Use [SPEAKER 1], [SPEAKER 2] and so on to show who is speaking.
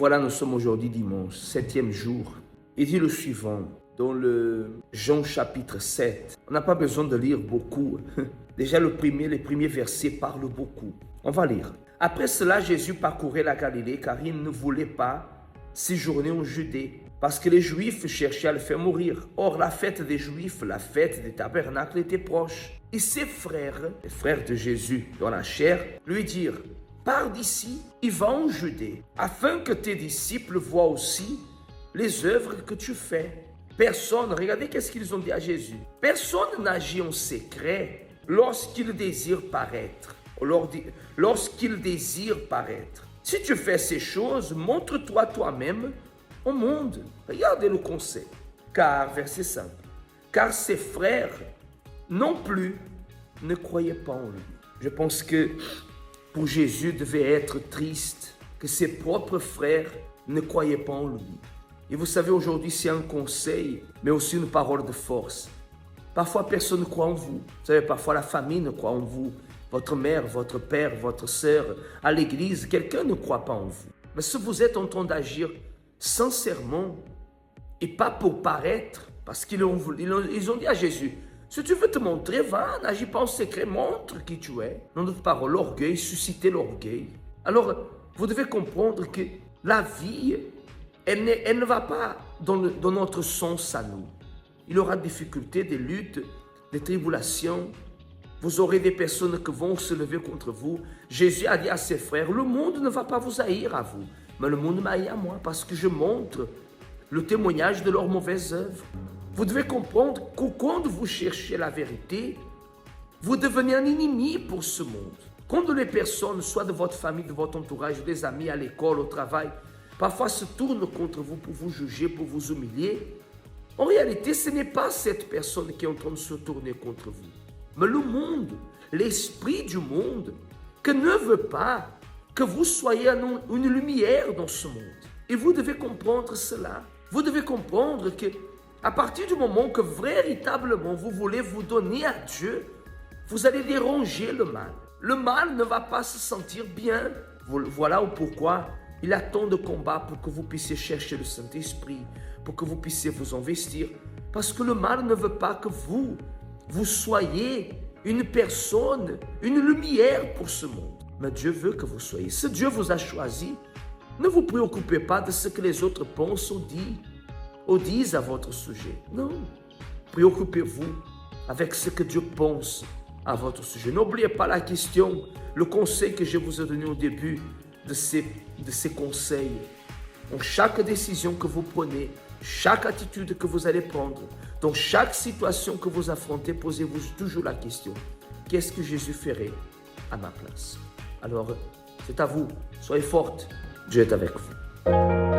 [SPEAKER 1] voilà, nous sommes aujourd'hui dimanche, 7e jour. Il dit le suivant, dans le Jean chapitre 7. On n'a pas besoin de lire beaucoup. Déjà les premiers versets parlent beaucoup. On va lire. Après cela, Jésus parcourait la Galilée car il ne voulait pas séjourner en Judée, parce que les Juifs cherchaient à le faire mourir. Or, la fête des Juifs, la fête des tabernacles, était proche. Et ses frères, les frères de Jésus dans la chair, lui dirent, « Pars d'ici et va en Judée, afin que tes disciples voient aussi les œuvres que tu fais. » Personne, regardez qu'est-ce qu'ils ont dit à Jésus. Personne n'agit en secret lorsqu'il désire paraître. Lorsqu'il désire paraître. Si tu fais ces choses, montre-toi toi-même au monde. Regardez le conseil. Car, verset 5, car ses frères non plus ne croyaient pas en lui. Je pense que pour Jésus devait être triste que ses propres frères ne croyaient pas en lui. Et vous savez, aujourd'hui, c'est un conseil, mais aussi une parole de force. Parfois, personne ne croit en vous. Vous savez, parfois, la famille ne croit en vous. Votre mère, votre père, votre sœur, à l'église, quelqu'un ne croit pas en vous. Mais si vous êtes en train d'agir sincèrement et pas pour paraître, parce qu'ils ont dit à Jésus, si tu veux te montrer, va, n'agis pas en secret, montre qui tu es. Dans d'autres paroles, l'orgueil, susciter l'orgueil. Alors, vous devez comprendre que la vie, elle ne va pas dans notre sens à nous. Il y aura des difficultés, des luttes, des tribulations. Vous aurez des personnes qui vont se lever contre vous. Jésus a dit à ses frères, le monde ne va pas vous haïr à vous, mais le monde m'haït à moi parce que je montre le témoignage de leurs mauvaises œuvres. Vous devez comprendre que quand vous cherchez la vérité, vous devenez un ennemi pour ce monde. Quand les personnes, soit de votre famille, de votre entourage, des amis, à l'école, au travail, parfois se tournent contre vous pour vous juger, pour vous humilier, en réalité, ce n'est pas cette personne qui est en train de se tourner contre vous, mais le monde, l'esprit du monde, qui ne veut pas que vous soyez une lumière dans ce monde. Et vous devez comprendre cela. Vous devez comprendre que à partir du moment que véritablement vous voulez vous donner à Dieu, vous allez déranger le mal. Le mal ne va pas se sentir bien. Voilà pourquoi il a tant de combats pour que vous puissiez chercher le Saint-Esprit, pour que vous puissiez vous investir. Parce que le mal ne veut pas que vous soyez une personne, une lumière pour ce monde. Mais Dieu veut que vous soyez. Si Dieu vous a choisi, ne vous préoccupez pas de ce que les autres pensent ou disent à votre sujet. Non, préoccupez-vous avec ce que Dieu pense à votre sujet. N'oubliez pas la question, le conseil que je vous ai donné au début de ces conseils. En chaque décision que vous prenez, chaque attitude que vous allez prendre, dans chaque situation que vous affrontez, posez-vous toujours la question, qu'est-ce que Jésus ferait à ma place? Alors, c'est à vous, soyez forte, Dieu est avec vous.